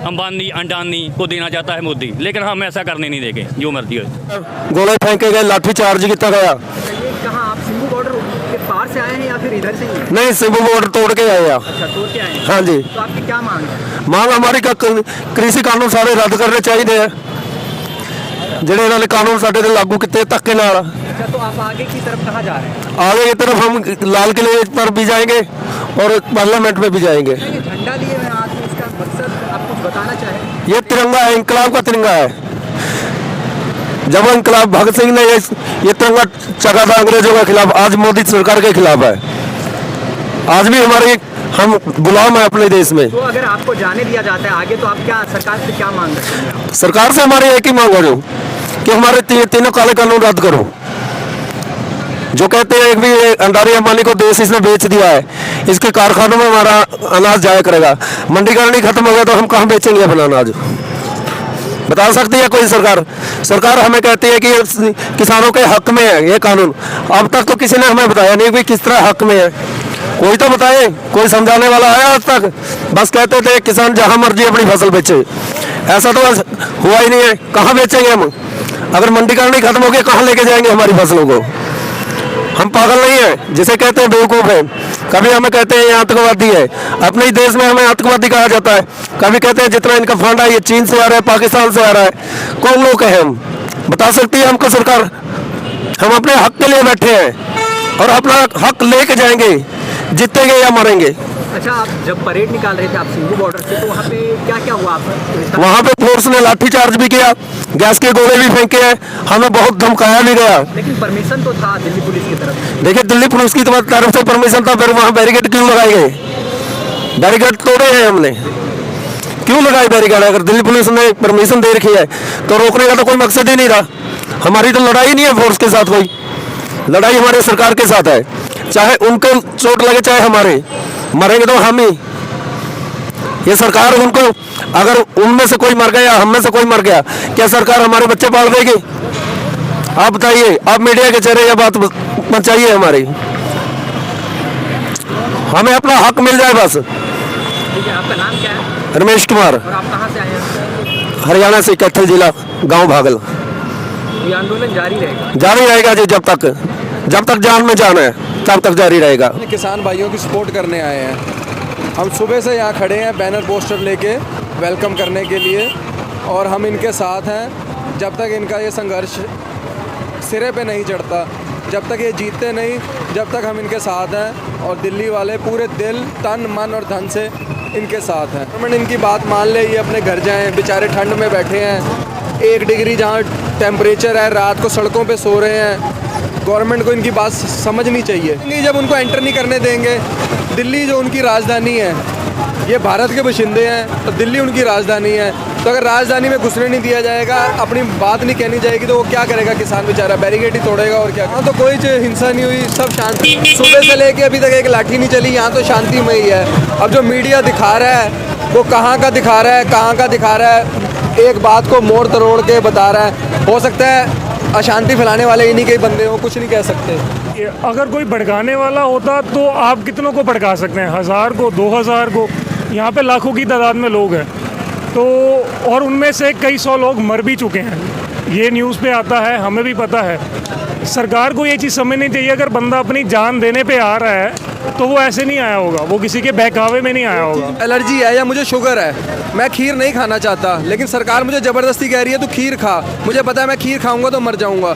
अंबानी अंडानी को देना चाहता है मोदी, लेकिन हम ऐसा करने नहीं देंगे, जो मर्जी हो। गोले फेंके गए, लाठी चार्ज किया गया। कहाँ आप सिंघू बॉर्डर के पार से आए हैं या फिर इधर से ही? नहीं, सिंघू बॉर्डर तोड़ के आए हैं। अच्छा, तोड़ के आए हैं। हाँ जी। तो आपकी क्या मांग है? मांग हमारी कृषि कानून सारे रद्द करने चाहिए। ਜਿਹੜੇ ਇਹਨਾਂ ਨੇ ਕਾਨੂੰਨ ਸਾਡੇ ਤੇ ਲਾਗੂ ਕੀਤੇ ਧੱਕੇ ਨਾਲ। अच्छा, तो आप आगे की तरफ कहाँ जा रहे हैं? आगे की तरफ हम लाल किले पर भी जाएंगे और पार्लियामेंट में भी जाएंगे। ये झंडा लिए हुए हाथ में, इसका मकसद आप कुछ बताना चाहें? ये तिरंगा है, इंकलाब का तिरंगा है। जब इंकलाब भगत सिंह ने ये तिरंगा चढ़ा था अंग्रेजों के खिलाफ, आज मोदी सरकार के खिलाफ है। आज भी हमारे हम गुलाम है अपने देश में। तो अगर आपको जाने दिया जाता है आगे, तो आप क्या सरकार से क्या मांग रहे हैं? सरकार से हमारी एक ही मांग है जो कि हमारे तीनों काले कानून रद्द करो। जो कहते हैं कि अंडारी अंबानी को देश इसने बेच दिया है, इसके कारखानों में हमारा अनाज जाया करेगा। मंडीकरण ही खत्म हो गया तो हम कहाँ बेचेंगे अपना अनाज? बता सकती है कोई सरकार? सरकार हमें कहती है कि किसानों के हक में है ये कानून। अब तक तो किसी ने हमें बताया नहीं कि किस तरह हक में है। कोई तो बताए, कोई समझाने वाला आया आज तक? बस कहते थे किसान जहां मर्जी अपनी फसल बेचे। ऐसा तो हुआ ही नहीं है। कहाँ बेचेंगे हम? अगर मंडीकरण ही खत्म हो गया, कहाँ लेके जाएंगे हमारी फसलों को? हम पागल नहीं है, जिसे कहते हैं बेवकूफ़ है। कभी हमें कहते हैं ये आतंकवादी है, अपने ही देश में हमें आतंकवादी कहा जाता है। कभी कहते हैं जितना इनका फंड है ये चीन से आ रहा है, पाकिस्तान से आ रहा है। कौन लोग हैं हम? बता सकती है हमको सरकार? हम अपने हक के लिए बैठे हैं और अपना हक लेके जाएंगे, जीतेंगे या मरेंगे। अच्छा, आप जब परेड निकाल रहे थे आप सिंघू बॉर्डर से, तो वहाँ पे क्या क्या हुआ? आप वहाँ पे फोर्स ने लाठीचार्ज भी किया, गैस के गोले भी फेंके हैं, हमें बहुत धमकाया भी गया। लेकिन परमिशन तो था दिल्ली पुलिस की तरफ से। देखिए, दिल्ली पुलिस की तरफ से परमिशन था, फिर वहाँ बैरिकेड क्यों लगाए गए? बैरिकेड तोड़े हैं हमने, क्यों लगाए बैरिकेड? अगर दिल्ली पुलिस ने परमिशन दे रखी है तो रोकने का तो कोई मकसद ही नहीं रहा। हमारी तो लड़ाई नहीं है फोर्स के साथ, कोई लड़ाई हमारे सरकार के साथ है। चाहे उनको चोट लगे चाहे हमारे, मरेंगे तो हम ही। ये सरकार उनको, अगर उनमें से कोई मर गया, हम में से कोई मर गया, क्या सरकार हमारे बच्चे पाल देगी? आप बताइए, आप मीडिया के चेहरे ये बात पहुंचाइए हमारी, हमें अपना हक मिल जाए बस। ठीक है, आपका नाम क्या है? रमेश कुमार, और आप कहाँ से आए हैं? हरियाणा से, कैथल जिला, गांव भागल। ये आंदोलन जारी रहेगा? जारी रहेगा जी, जब तक जान में जान है तब तक जारी रहेगा। किसान भाइयों की सपोर्ट करने आए हैं। हम सुबह से यहाँ खड़े हैं बैनर पोस्टर लेके वेलकम करने के लिए, और हम इनके साथ हैं जब तक इनका ये संघर्ष सिरे पे नहीं चढ़ता, जब तक ये जीतते नहीं, जब तक हम इनके साथ हैं। और दिल्ली वाले पूरे दिल, तन, मन और धन से इनके साथ हैं। गवर्नमेंट इनकी बात मान ले, ये अपने घर जाएं। बेचारे ठंड में बैठे हैं, 1 डिग्री जहाँ टेम्परेचर है, रात को सड़कों पे सो रहे हैं। गवर्नमेंट को इनकी बात समझनी चाहिए। जब उनको एंटर नहीं करने देंगे, दिल्ली जो उनकी राजधानी है, ये भारत के बाशिंदे हैं, तो दिल्ली उनकी राजधानी है। तो अगर राजधानी में घुसने नहीं दिया जाएगा, अपनी बात नहीं कहनी जाएगी, तो वो क्या करेगा? किसान बेचारा बैरिकेड ही तोड़ेगा और क्या। हाँ, तो कोई हिंसा नहीं हुई, सब शांति। सुबह से लेके अभी तक एक लाठी नहीं चली, यहाँ तो शांतिमय है। अब जो मीडिया दिखा रहा है वो कहाँ का दिखा रहा है, कहाँ का दिखा रहा है, एक बात को मोड़ तरोड़ के बता रहा है। हो सकता है अशांति फैलाने वाले इन्हीं के ही बंदे हो, कुछ नहीं कह सकते। अगर कोई भड़काने वाला होता तो आप कितनों को भड़का सकते हैं? 1000 को, 2000 को? यहाँ पे लाखों की तादाद में लोग हैं, तो और उनमें से कई 100 लोग मर भी चुके हैं। ये न्यूज़ पे आता है, हमें भी पता है। सरकार को ये चीज़ समझनी चाहिए, अगर बंदा अपनी जान देने पे आ रहा है तो वो ऐसे नहीं आया होगा, वो किसी के बहकावे में नहीं आया होगा। एलर्जी है या मुझे शुगर है, मैं खीर नहीं खाना चाहता, लेकिन सरकार मुझे ज़बरदस्ती कह रही है तो खीर खा। मुझे पता है मैं खीर खाऊंगा तो मर जाऊंगा।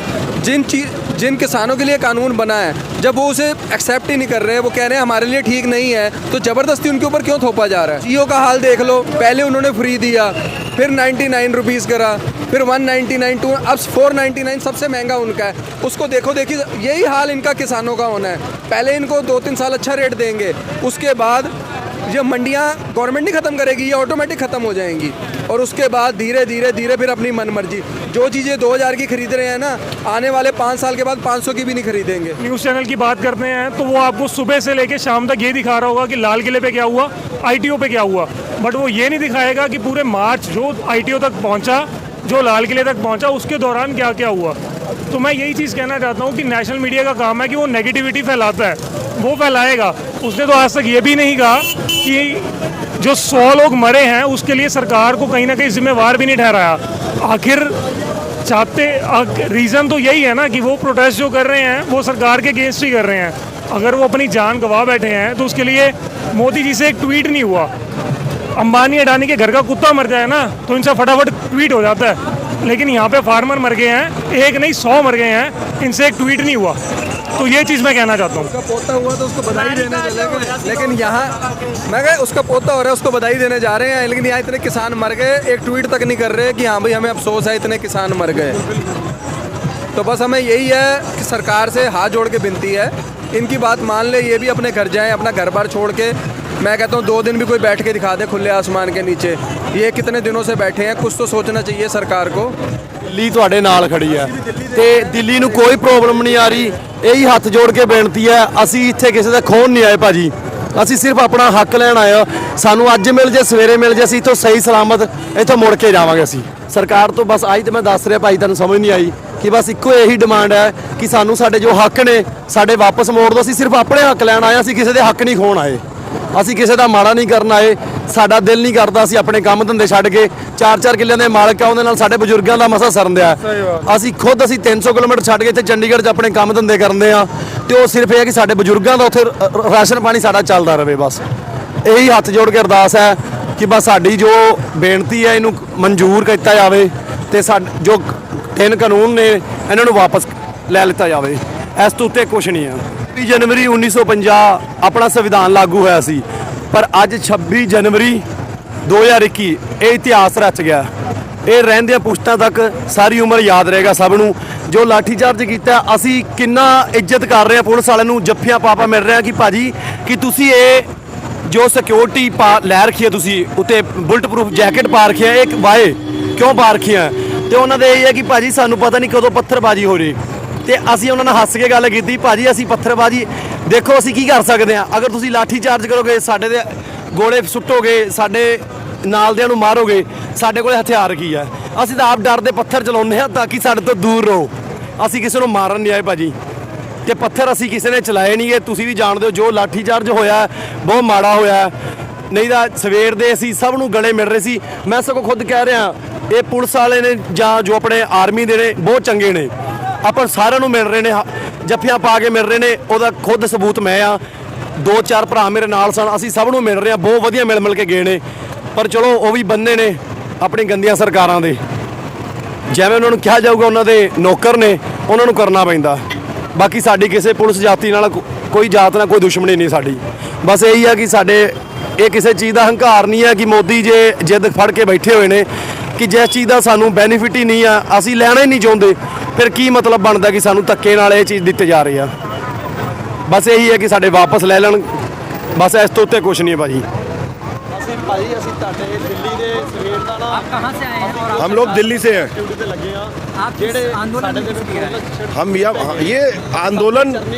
जिन किसानों के लिए कानून बना है, जब वो उसे एक्सेप्ट ही नहीं कर रहे, वो कह रहे हैं हमारे लिए ठीक नहीं है, तो ज़बरदस्ती उनके ऊपर क्यों थोपा जा रहा है? जियो का हाल देख लो, पहले उन्होंने फ्री दिया, फिर 99 रुपीज़ करा, फिर 199, अब 499 सबसे महंगा उनका है। उसको देखो, देखिए यही हाल इनका किसानों का होना है। पहले इनको 2-3 साल अच्छा रेट देंगे, उसके बाद ये मंडियाँ गवर्नमेंट नहीं ख़त्म करेगी, ये ऑटोमेटिक ख़त्म हो जाएंगी, और उसके बाद धीरे धीरे फिर अपनी मनमर्जी। जो चीज़ें 2000 की खरीद रहे हैं ना, आने वाले 5 साल के बाद 500 की भी नहीं खरीदेंगे। न्यूज़ चैनल की बात करते हैं तो वो आपको सुबह से लेकर शाम तक ये दिखा रहा होगा कि लाल किले पे क्या हुआ, ITO पे क्या हुआ, बट वो ये नहीं दिखाएगा कि पूरे मार्च जो ITO तक पहुँचा, जो लाल किले तक पहुँचा, उसके दौरान क्या क्या हुआ। तो मैं यही चीज़ कहना चाहता हूँ कि नेशनल मीडिया का काम है कि वो नेगेटिविटी फैलाता है, वो फैलाएगा। उसने तो आज तक ये भी नहीं कहा कि जो 100 लोग मरे हैं उसके लिए सरकार को कहीं ना कहीं जिम्मेवार भी नहीं ठहराया। आखिर रीज़न तो यही है ना कि वो प्रोटेस्ट जो कर रहे हैं वो सरकार के अगेंस्ट ही कर रहे हैं। अगर वो अपनी जान गंवा बैठे हैं तो उसके लिए मोदी जी से एक ट्वीट नहीं हुआ। अंबानी अडानी के घर का कुत्ता मर जाए ना तो इनसे फटाफट ट्वीट हो जाता है। लेकिन यहाँ पे फार्मर मर गए हैं, एक नहीं 100 मर गए हैं, इनसे एक ट्वीट नहीं हुआ। तो ये चीज़ मैं कहना चाहता हूँ। उसका पोता हुआ तो उसको बधाई देने चलेगा, लेकिन यहाँ मैं कहा उसका पोता हो रहा है उसको बधाई देने जा रहे हैं, लेकिन यहाँ इतने किसान मर गए, एक ट्वीट तक नहीं कर रहे कि हाँ भाई हमें अफसोस है इतने किसान मर गए। तो बस हमें यही है कि सरकार से हाथ जोड़ के विनती है, इनकी बात मान ले, ये भी अपने घर जाएं, अपना घर बार छोड़ के। मैं कहता हूँ 2 दिन भी कोई बैठ के दिखा दे खुले आसमान के नीचे, ये कितने दिनों से बैठे हैं, कुछ तो सोचना चाहिए सरकार को। ਦਿੱਲੀ ਤੁਹਾਡੇ ਨਾਲ ਖੜੀ ਹੈ ਤੇ ਦਿੱਲੀ ਨੂੰ ਕੋਈ ਪ੍ਰੋਬਲਮ ਨਹੀਂ ਆ ਰਹੀ। ਇਹੀ ਹੱਥ ਜੋੜ ਕੇ ਬੇਨਤੀ ਹੈ, ਅਸੀਂ ਇੱਥੇ ਕਿਸੇ ਦਾ ਖੋਣ ਨਹੀਂ ਆਏ ਭਾਜੀ, ਅਸੀਂ ਸਿਰਫ ਆਪਣਾ ਹੱਕ ਲੈਣ ਆਏ ਹਾਂ। ਸਾਨੂੰ ਅੱਜ ਮਿਲ ਜੇ ਸਵੇਰੇ ਮਿਲ ਜੇ, ਅਸੀਂ ਇੱਥੋਂ ਸਹੀ ਸਲਾਮਤ ਇੱਥੋਂ ਮੁੜ ਕੇ ਜਾਵਾਂਗੇ। ਅਸੀਂ ਸਰਕਾਰ ਤੋਂ ਬਸ ਆਹੀ ਤੇ ਮੈਂ ਦੱਸ ਰਿਹਾ ਭਾਈ, ਤੁਹਾਨੂੰ ਸਮਝ ਨਹੀਂ ਆਈ ਕਿ ਬਸ ਇੱਕੋ ਇਹੀ ਡਿਮਾਂਡ ਹੈ ਕਿ ਸਾਨੂੰ ਸਾਡੇ ਜੋ ਹੱਕ ਨੇ ਸਾਡੇ ਵਾਪਸ ਮੋੜ ਦਿਓ। ਅਸੀਂ ਸਿਰਫ ਆਪਣੇ ਹੱਕ ਲੈਣ ਆਏ, ਅਸੀਂ ਕਿਸੇ ਦੇ ਹੱਕ ਨਹੀਂ ਖੋਣ ਆਏ, ਅਸੀਂ ਕਿਸੇ ਦਾ ਮਾੜਾ ਨਹੀਂ ਕਰਨ ਆਏ। ਸਾਡਾ ਦਿਲ ਨਹੀਂ ਕਰਦਾ ਅਸੀਂ ਆਪਣੇ ਕੰਮ ਧੰਦੇ ਛੱਡ ਕੇ 4-4 ਕਿੱਲਿਆਂ ਦੇ ਮਾਲਕ ਆ, ਉਹਦੇ ਨਾਲ ਸਾਡੇ ਬਜ਼ੁਰਗਾਂ ਦਾ ਮਸਾ ਸਰੰਦਿਆ। ਅਸੀਂ 300 ਕਿਲੋਮੀਟਰ ਛੱਡ ਕੇ ਇੱਥੇ ਚੰਡੀਗੜ੍ਹ 'ਚ ਆਪਣੇ ਕੰਮ ਧੰਦੇ ਕਰਦੇ ਆ, ਤੇ ਉਹ ਸਿਰਫ ਇਹ ਹੈ ਕਿ ਸਾਡੇ ਬਜ਼ੁਰਗਾਂ ਦਾ ਉੱਥੇ ਰਾਸ਼ਨ ਪਾਣੀ ਸਾਡਾ ਚੱਲਦਾ ਰਹੇ। ਬਸ ਇਹੀ ਹੱਥ ਜੋੜ ਕੇ ਅਰਦਾਸ ਹੈ ਕਿ ਬਸ ਸਾਡੀ ਜੋ ਬੇਨਤੀ ਹੈ ਇਹਨੂੰ ਮਨਜ਼ੂਰ ਕੀਤਾ ਜਾਵੇ ਤੇ ਜੋ 3 ਕਾਨੂੰਨ ਨੇ ਇਹਨਾਂ ਨੂੰ ਵਾਪਸ ਲੈ ਲਿੱਤਾ ਜਾਵੇ। ਇਸ ਤੋਂ ਉੱਤੇ ਕੁਝ ਨਹੀਂ ਹੈ। 26 ਜਨਵਰੀ 1950 ਆਪਣਾ ਸੰਵਿਧਾਨ ਲਾਗੂ ਹੋਇਆ ਸੀ, ਪਰ ਅੱਜ 26 ਜਨਵਰੀ 2021 ਇਹ ਇਤਿਹਾਸ ਰਚ ਗਿਆ। ਇਹ ਰਹਿੰਦਿਆਂ ਪੁਸ਼ਤਾਂ ਤੱਕ ਸਾਰੀ ਉਮਰ ਯਾਦ ਰਹੇਗਾ ਸਭ ਨੂੰ। ਜੋ ਲਾਠੀਚਾਰਜ ਕੀਤਾ, ਅਸੀਂ ਕਿੰਨਾ ਇੱਜ਼ਤ ਕਰ ਰਹੇ ਹਾਂ ਪੁਲਿਸ ਵਾਲਿਆਂ ਨੂੰ, ਜੱਫੀਆਂ ਪਾਪਾ ਮਿਲ ਰਿਹਾ ਕਿ ਭਾਜੀ ਕਿ ਤੁਸੀਂ ਇਹ ਜੋ ਸਿਕਿਉਰਿਟੀ ਲੈ ਰੱਖੀ ਹੈ, ਤੁਸੀਂ ਉੱਤੇ ਬੁਲਟ ਪ੍ਰੂਫ ਜੈਕਟ ਪਾ ਰੱਖੀ ਹੈ, ਇਹ ਵਾਏ ਕਿਉਂ ਪਾ ਰੱਖੀਆਂ? ਤੇ ਉਹਨਾਂ ਦੇ ਇਹ ਹੈ ਕਿ ਭਾਜੀ ਸਾਨੂੰ ਪਤਾ ਨਹੀਂ ਕਦੋਂ ਪੱਥਰਬਾਜੀ ਹੋ ਰਹੀ। ਤੇ ਅਸੀਂ ਉਹਨਾਂ ਨਾਲ ਹੱਸ ਕੇ ਗੱਲ ਕੀਤੀ, ਭਾਜੀ ਅਸੀਂ ਪੱਥਰਬਾਜੀ ਦੇਖੋ ਅਸੀਂ ਕੀ ਕਰ ਸਕਦੇ ਹਾਂ, ਅਗਰ ਤੁਸੀਂ ਲਾਠੀ ਚਾਰਜ ਕਰੋਗੇ, ਸਾਡੇ ਦੇ ਗੋਲੇ ਸੁੱਟੋਗੇ, ਸਾਡੇ ਨਾਲਦਿਆਂ ਨੂੰ ਮਾਰੋਗੇ, ਸਾਡੇ ਕੋਲੇ ਹਥਿਆਰ ਕੀ ਹੈ? ਅਸੀਂ ਤਾਂ ਆਪ ਡਰਦੇ ਪੱਥਰ ਚਲਾਉਂਦੇ ਹਾਂ ਤਾਂ ਕਿ ਸਾਡੇ ਤੋਂ ਦੂਰ ਰਹੋ। ਅਸੀਂ ਕਿਸੇ ਨੂੰ ਮਾਰਨ ਨਹੀਂ ਆਏ ਭਾਜੀ, ਤੇ ਪੱਥਰ ਅਸੀਂ ਕਿਸੇ ਨੇ ਚਲਾਏ ਨਹੀਂ। ਇਹ ਤੁਸੀਂ ਵੀ ਜਾਣਦੇ ਹੋ, ਜੋ ਲਾਠੀ ਚਾਰਜ ਹੋਇਆ ਬਹੁਤ ਮਾੜਾ ਹੋਇਆ। ਨਹੀਂ ਤਾਂ ਸਵੇਰ ਦੇ ਅਸੀਂ ਸਭ ਨੂੰ ਗਲੇ ਮਿਲ ਰਹੇ ਸੀ। ਮੈਂ ਸਗੋਂ ਖੁਦ ਕਹਿ ਰਿਹਾ, ਇਹ ਪੁਲਿਸ ਵਾਲੇ ਨੇ ਜਾਂ ਜੋ ਆਪਣੇ ਆਰਮੀ ਦੇ ਨੇ ਬਹੁਤ ਚੰਗੇ ਨੇ, ਆਪਾਂ ਸਾਰਿਆਂ ਨੂੰ ਮਿਲ ਰਹੇ ਨੇ, ਜੱਫੀਆਂ ਪਾ ਕੇ ਮਿਲ ਰਹੇ ਨੇ। ਉਹਦਾ ਖੁਦ ਸਬੂਤ ਮੈਂ ਆ, 2-4 ਭਰਾ ਮੇਰੇ ਨਾਲ ਸਨ, ਅਸੀਂ ਸਭ ਨੂੰ ਮਿਲ ਰਹੇ ਹਾਂ, ਬਹੁਤ ਵਧੀਆ ਮਿਲ ਕੇ ਗਏ ਨੇ। ਪਰ ਚਲੋ ਉਹ ਵੀ ਬੰਦੇ ਨੇ ਆਪਣੀ ਗੰਦੀਆਂ ਸਰਕਾਰਾਂ ਦੇ, ਜਿਵੇਂ ਉਹਨਾਂ ਨੂੰ ਕਿਹਾ ਜਾਊਗਾ ਉਹਨਾਂ ਦੇ ਨੌਕਰ ਨੇ, ਉਹਨਾਂ ਨੂੰ ਕਰਨਾ ਪੈਂਦਾ। ਬਾਕੀ ਸਾਡੀ ਕਿਸੇ ਪੁਲਿਸ ਜਾਤੀ ਨਾਲ ਕੋਈ ਜਾਤ ਨਾਲ ਕੋਈ ਦੁਸ਼ਮਣੀ ਨਹੀਂ ਸਾਡੀ। ਬਸ ਇਹੀ ਆ ਕਿ ਸਾਡੇ ਇਹ ਕਿਸੇ ਚੀਜ਼ ਦਾ ਹੰਕਾਰ ਨਹੀਂ ਹੈ ਕਿ ਮੋਦੀ ਜੇ ਜਿੱਦ ਫੜ ਕੇ ਬੈਠੇ ਹੋਏ ਨੇ ਕਿ ਜਿਸ ਚੀਜ਼ ਦਾ ਸਾਨੂੰ ਬੈਨੀਫਿਟ ਹੀ ਨਹੀਂ ਆ, ਅਸੀਂ ਲੈਣਾ ਹੀ ਨਹੀਂ ਚਾਹੁੰਦੇ, ਫਿਰ ਕੀ ਮਤਲਬ ਬਣਦਾ ਕਿ ਸਾਨੂੰ ਧੱਕੇ ਨਾਲ ਇਹ ਚੀਜ਼ ਦਿੱਤੀ ਜਾ ਰਹੀ ਆ। ਬਸ ਇਹੀ ਹੈ ਕਿ ਸਾਡੇ ਵਾਪਸ ਲੈ ਲੈਣ, ਬਸ ਇਸ ਤੋਂ ਉੱਤੇ ਕੁਝ ਨਹੀਂ ਹੈ ਭਾਜੀ। हम लोग दिल्ली से हैं। आप आंदोलन हम ये आंदोलन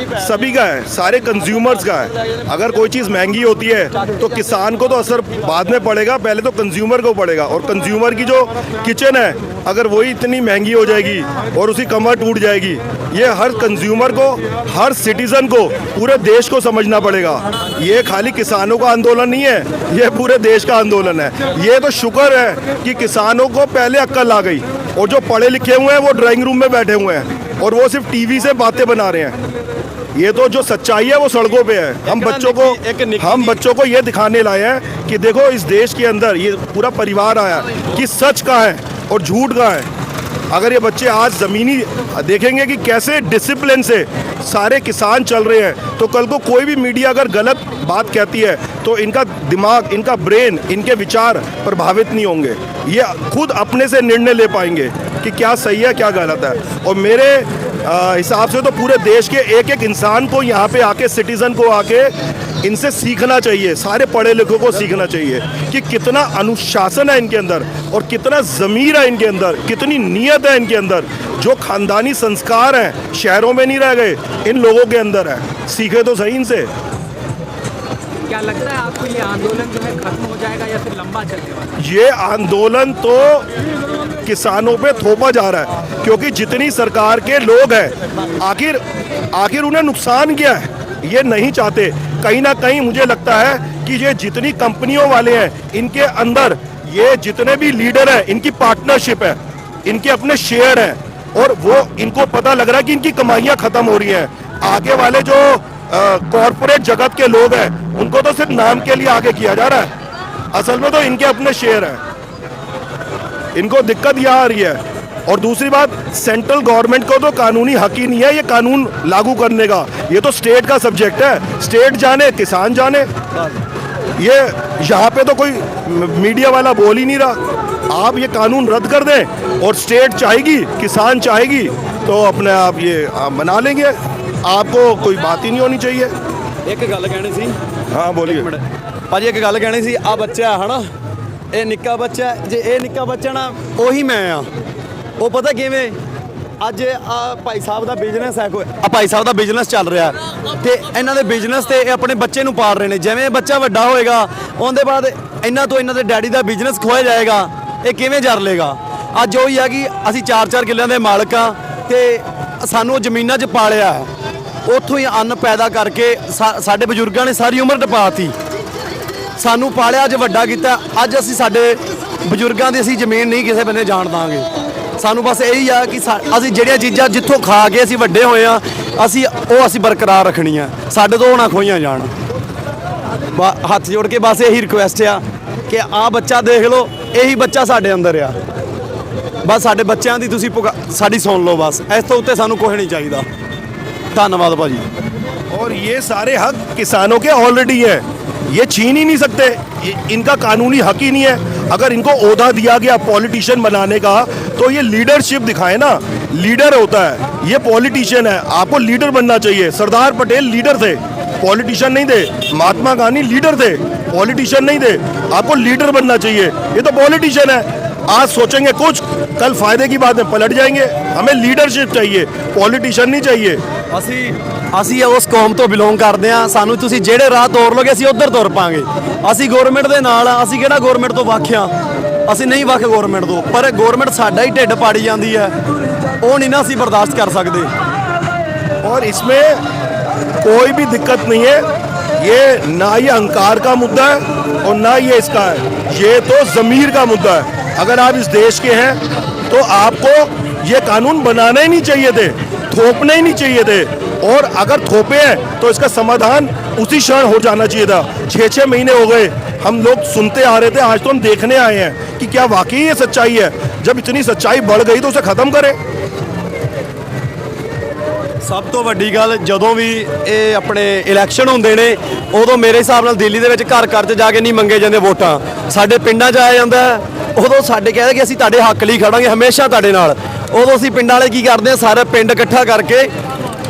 सभी का है, सारे कंज्यूमर्स का है। अगर कोई चीज़ महंगी होती है तो किसान को तो असर बाद में पड़ेगा, पहले तो कंज्यूमर को पड़ेगा। और कंज्यूमर की जो किचन है अगर वही इतनी महंगी हो जाएगी और उसकी कमर टूट जाएगी, ये हर कंज्यूमर को, हर सिटीज़न को, पूरे देश को समझना पड़ेगा। ये खाली किसानों का आंदोलन नहीं है, ये पूरे देश का आंदोलन है। ये तो शुक्र है कि किसानों को पहले अक्ल आ गई, और जो पढ़े लिखे हुए हैं वो ड्राइंग रूम में बैठे हुए हैं और वो सिर्फ टीवी से बातें बना रहे हैं। ये तो जो सच्चाई है वो सड़कों पे है। हम बच्चों को ये दिखाने लाए हैं कि देखो इस देश के अंदर ये पूरा परिवार आया कि सच कहाँ है और झूठ कहाँ है। अगर ये बच्चे आज ज़मीनी देखेंगे कि कैसे डिसिप्लिन से सारे किसान चल रहे हैं, तो कल को कोई भी मीडिया अगर गलत बात कहती है तो इनका दिमाग, इनका ब्रेन, इनके विचार प्रभावित नहीं होंगे। ये खुद अपने से निर्णय ले पाएंगे कि क्या सही है क्या गलत है। और मेरे हिसाब से तो पूरे देश के एक एक इंसान को यहाँ पे आके, सिटीज़न को आके इनसे सीखना चाहिए, सारे पढ़े लिखों को सीखना चाहिए कि कितना अनुशासन है इनके अंदर और कितना ज़मीर है इनके अंदर, कितनी नीयत है इनके अंदर। जो खानदानी संस्कार हैं शहरों में नहीं रह गए, इन लोगों के अंदर है। सीखे तो सही इनसे। क्या लगता है आपको ये आंदोलन जो है खत्म हो जाएगा या फिर लंबा चलने वाला है? ये आंदोलन तो किसानों पे थोपा जा रहा है, क्योंकि जितनी सरकार के लोग हैं आखिर उन्हें नुकसान क्या है ये नहीं चाहते। कहीं ना कहीं मुझे लगता है कि ये जितनी कंपनियों वाले हैं, इनके अंदर ये जितने भी लीडर हैं, इनकी पार्टनरशिप है, इनके अपने शेयर हैं, और वो इनको पता लग रहा है कि इनकी कमाइयाँ खत्म हो रही हैं। आगे वाले जो कॉरपोरेट जगत के लोग हैं उनको तो सिर्फ नाम के लिए आगे किया जा रहा है, असल में तो इनके अपने शेयर हैं। इनको दिक्कत यहाँ आ रही है और दूसरी बात, सेंट्रल गवर्नमेंट को तो कानूनी हक ही नहीं है ये कानून लागू करने का, ये तो स्टेट का सब्जेक्ट है, स्टेट जाने किसान जाने। ये यहाँ पे तो कोई मीडिया वाला बोल ही नहीं रहा। आप ये कानून रद्द कर दें और स्टेट चाहेगी, किसान चाहेगी तो अपने आप ये आप बना लेंगे, आपको कोई बात ही नहीं होनी चाहिए। एक गल कहनी सी। हाँ बोलिए भाजी, एक गल कहनी सी। आ बच्चा है ना, ਇਹ ਨਿੱਕਾ ਬੱਚਾ, ਜੇ ਇਹ ਨਿੱਕਾ ਬੱਚਾ ਨਾ ਉਹੀ ਮੈਂ ਆ। ਉਹ ਪਤਾ ਕਿਵੇਂ, ਅੱਜ ਆ ਭਾਈ ਸਾਹਿਬ ਦਾ ਬਿਜ਼ਨਸ ਹੈ, ਕੋਈ ਆ ਭਾਈ ਸਾਹਿਬ ਦਾ ਬਿਜ਼ਨਸ ਚੱਲ ਰਿਹਾ ਤੇ ਇਹਨਾਂ ਦੇ ਬਿਜ਼ਨਸ ਤੇ ਇਹ ਆਪਣੇ ਬੱਚੇ ਨੂੰ ਪਾਲ ਰਹੇ ਨੇ। ਜਿਵੇਂ ਇਹ ਬੱਚਾ ਵੱਡਾ ਹੋਏਗਾ ਉਹਦੇ ਬਾਅਦ ਇਹਨਾਂ ਤੋਂ ਇਹਨਾਂ ਦੇ ਡੈਡੀ ਦਾ ਬਿਜ਼ਨਸ ਖੋਇਆ ਜਾਏਗਾ, ਇਹ ਕਿਵੇਂ ਜਰ ਲੇਗਾ। ਅੱਜ ਉਹੀ ਆ ਕਿ ਅਸੀਂ 4-4 ਕਿੱਲਿਆਂ ਦੇ ਮਾਲਕ ਆ ਤੇ ਸਾਨੂੰ ਉਹ ਜ਼ਮੀਨਾਂ 'ਚ ਪਾਲਿਆ, ਉੱਥੋਂ ਹੀ ਅੰਨ ਪੈਦਾ ਕਰਕੇ ਸਾਡੇ ਬਜ਼ੁਰਗਾਂ ਨੇ ਸਾਰੀ ਉਮਰ ਟਪਾਤੀ, ਸਾਨੂੰ ਪਾਲਿਆ, ਅੱਜ ਵੱਡਾ ਕੀਤਾ। ਅੱਜ ਅਸੀਂ ਸਾਡੇ ਬਜ਼ੁਰਗਾਂ ਦੀ ਅਸੀਂ ਜ਼ਮੀਨ ਨਹੀਂ ਕਿਸੇ ਬੰਨੇ ਜਾਣ ਦਾਂਗੇ। ਸਾਨੂੰ ਬਸ ਇਹੀ ਆ ਕਿ ਅਸੀਂ ਜਿਹੜੀਆਂ ਚੀਜ਼ਾਂ ਜਿੱਥੋਂ ਖਾ ਕੇ ਅਸੀਂ ਵੱਡੇ ਹੋਏ ਆ, ਅਸੀਂ ਬਰਕਰਾਰ ਰੱਖਣੀਆਂ, ਸਾਡੇ ਤੋਂ ਨਾ ਖੋਈਆਂ ਜਾਣ। ਹੱਥ ਜੋੜ ਕੇ ਬਸ ਇਹੀ ਰਿਕੁਐਸਟ ਆ ਕਿ ਆ ਬੱਚਾ ਦੇਖ ਲਓ, ਇਹੀ ਬੱਚਾ ਸਾਡੇ ਅੰਦਰ ਆ। ਬਸ ਸਾਡੇ ਬੱਚਿਆਂ ਦੀ ਤੁਸੀਂ ਸਾਡੀ ਸੁਣ ਲਓ, ਬਸ ਇਸ ਤੋਂ ਉੱਤੇ ਸਾਨੂੰ ਕੁਝ ਨਹੀਂ ਚਾਹੀਦਾ। ਧੰਨਵਾਦ ਭਾਜੀ। और ये सारे हक किसानों के ऑलरेडी है, ये छीन ही नहीं सकते, इनका कानूनी हक ही नहीं है। अगर इनको ओहदा दिया गया पॉलिटिशियन बनाने का तो ये लीडरशिप दिखाए ना, लीडर होता है, ये पॉलिटिशियन है, आपको लीडर बनना चाहिए। सरदार पटेल लीडर थे, पॉलिटिशियन नहीं थे। महात्मा गांधी लीडर थे, पॉलिटिशियन नहीं थे। आपको लीडर बनना चाहिए, ये तो पॉलिटिशियन है। आज सोचेंगे कुछ, कल फायदे की बात में पलट जाएंगे। हमें लीडरशिप चाहिए, पॉलिटिशियन नहीं चाहिए। ਅਸੀਂ ਉਸ ਕੌਮ ਤੋਂ ਬਿਲੋਂਗ ਕਰਦੇ ਆ। ਸਾਨੂੰ ਤੁਸੀਂ ਜਿਹੜੇ ਰਾਹ ਤੋਰ ਲੋਗੇ ਅਸੀਂ ਉਧਰ ਤੁਰ ਪਾਂਗੇ। ਅਸੀਂ ਗਵਰਨਮੈਂਟ ਦੇ ਨਾਲ ਆ, ਅਸੀਂ ਕਿਹੜਾ ਗਵਰਨਮੈਂਟ ਤੋਂ ਵੱਖ ਆ, ਅਸੀਂ ਨਹੀਂ ਵੱਖ ਗਵਰਨਮੈਂਟ ਤੋਂ, ਪਰ ਗਵਰਨਮੈਂਟ ਸਾਡਾ ਹੀ ਢਿੱਡ ਪਾੜੀ ਜਾਂਦੀ ਹੈ, ਉਹ ਨਹੀਂ ਨਾ ਅਸੀਂ ਬਰਦਾਸ਼ਤ ਕਰ ਸਕਦੇ। और इसमें कोई भी दिक्कत नहीं है, ये ना ये अहंकार का मुद्दा है और ना ये इसका है, ये तो ज़मीर का मुद्दा है। अगर आप इस देश के हैं तो आपको ये कानून बनाने ही नहीं चाहिए थे, थोपने ही नहीं चाहिए थे। और अगर थोपे हैं तो इसका समाधान उसी क्षण हो जाना चाहिए था। 6-6 महीने हो गए हम लोग सुनते आ रहे थे, आज तो हम देखने आए हैं कि क्या वाकई ये सच्चाई है। जब इतनी सच्चाई बढ़ गई तो उसे ख़त्म करें। ਸਭ ਤੋਂ ਵੱਡੀ ਗੱਲ, ਜਦੋਂ ਵੀ ਇਹ ਆਪਣੇ ਇਲੈਕਸ਼ਨ ਹੁੰਦੇ ਨੇ ਉਦੋਂ ਮੇਰੇ ਹਿਸਾਬ ਨਾਲ ਦਿੱਲੀ ਦੇ ਵਿੱਚ ਘਰ ਘਰ 'ਚ ਜਾ ਕੇ ਨਹੀਂ ਮੰਗੇ ਜਾਂਦੇ ਵੋਟਾਂ, ਸਾਡੇ ਪਿੰਡਾਂ 'ਚ ਆਇਆ ਜਾਂਦਾ। ਉਦੋਂ ਸਾਡੇ ਕਹਿੰਦੇ ਕਿ ਅਸੀਂ ਤੁਹਾਡੇ ਹੱਕ ਲਈ ਖੜਾਂਗੇ, ਹਮੇਸ਼ਾ ਤੁਹਾਡੇ ਨਾਲ। ਉਦੋਂ ਅਸੀਂ ਪਿੰਡਾਂ ਵਾਲੇ ਕੀ ਕਰਦੇ ਆ, ਸਾਰੇ ਪਿੰਡ ਇਕੱਠਾ ਕਰਕੇ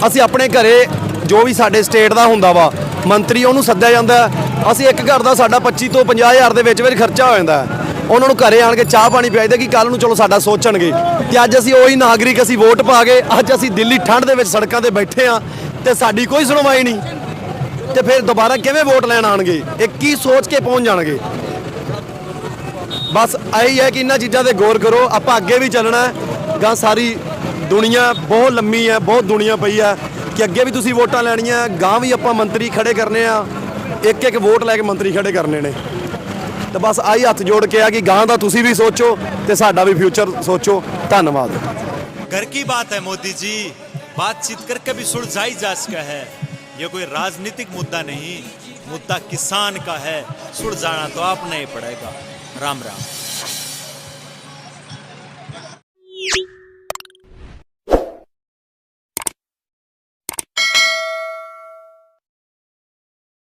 ਅਸੀਂ ਆਪਣੇ ਘਰੇ ਜੋ ਵੀ ਸਾਡੇ ਸਟੇਟ ਦਾ ਹੁੰਦਾ ਵਾ ਮੰਤਰੀ, ਉਹਨੂੰ ਸੱਦਿਆ ਜਾਂਦਾ। ਅਸੀਂ ਇੱਕ ਘਰ ਦਾ ਸਾਡਾ 25 ਤੋਂ 50 ਹਜ਼ਾਰ ਦੇ ਵਿੱਚ ਖਰਚਾ ਹੋ ਜਾਂਦਾ। ਉਹਨਾਂ ਨੂੰ ਘਰੇ ਆਣ ਕੇ ਚਾਹ ਪਾਣੀ ਪਿਆਈਦਾ ਕਿ ਕੱਲ ਨੂੰ ਚਲੋ ਸਾਡਾ ਸੋਚਣਗੇ। ਤੇ ਅੱਜ ਅਸੀਂ ਉਹੀ ਨਾਗਰਿਕ, ਅਸੀਂ ਵੋਟ ਪਾ ਕੇ ਅੱਜ ਅਸੀਂ ਦਿੱਲੀ ਠੰਡ ਦੇ ਵਿੱਚ ਸੜਕਾਂ ਤੇ ਬੈਠੇ ਆ ਤੇ ਸਾਡੀ ਕੋਈ ਸੁਣਵਾਈ ਨਹੀਂ, ਤੇ ਫਿਰ ਦੁਬਾਰਾ ਕਿਵੇਂ ਵੋਟ ਲੈਣ ਆਣਗੇ, ਇਹ ਕੀ ਸੋਚ ਕੇ ਪਹੁੰਚ ਜਾਣਗੇ। ਬਸ ਆਹੀ ਹੈ ਕਿ ਇਹਨਾਂ ਚੀਜ਼ਾਂ ਤੇ ਗੌਰ ਕਰੋ। ਆਪਾਂ ਅੱਗੇ ਵੀ ਚੱਲਣਾ ਹੈ, ਗਾਂ ਸਾਰੀ ਦੁਨੀਆ ਬਹੁਤ ਲੰਮੀ ਹੈ, ਬਹੁਤ ਦੁਨੀਆ ਪਈ ਹੈ ਕਿ ਅੱਗੇ ਵੀ ਤੁਸੀਂ ਵੋਟਾਂ ਲੈਣੀਆਂ, ਗਾਂ ਵੀ ਆਪਾਂ ਮੰਤਰੀ ਖੜੇ ਕਰਨੇ ਆ, ਇੱਕ ਇੱਕ ਵੋਟ ਲੈ ਕੇ ਮੰਤਰੀ ਖੜੇ ਕਰਨੇ ਨੇ। तो बस आई हथ जोड़ के आ कि गांव का तुसी भी सोचो ते साडा भी फ्यूचर सोचो। धन्यवाद। घर की बात है मोदी जी, बातचीत करके भी सुलझाई जा सका है। ये कोई राजनीतिक मुद्दा नहीं, मुद्दा किसान का है, सुलझाना तो आपने ही पड़ेगा। राम राम।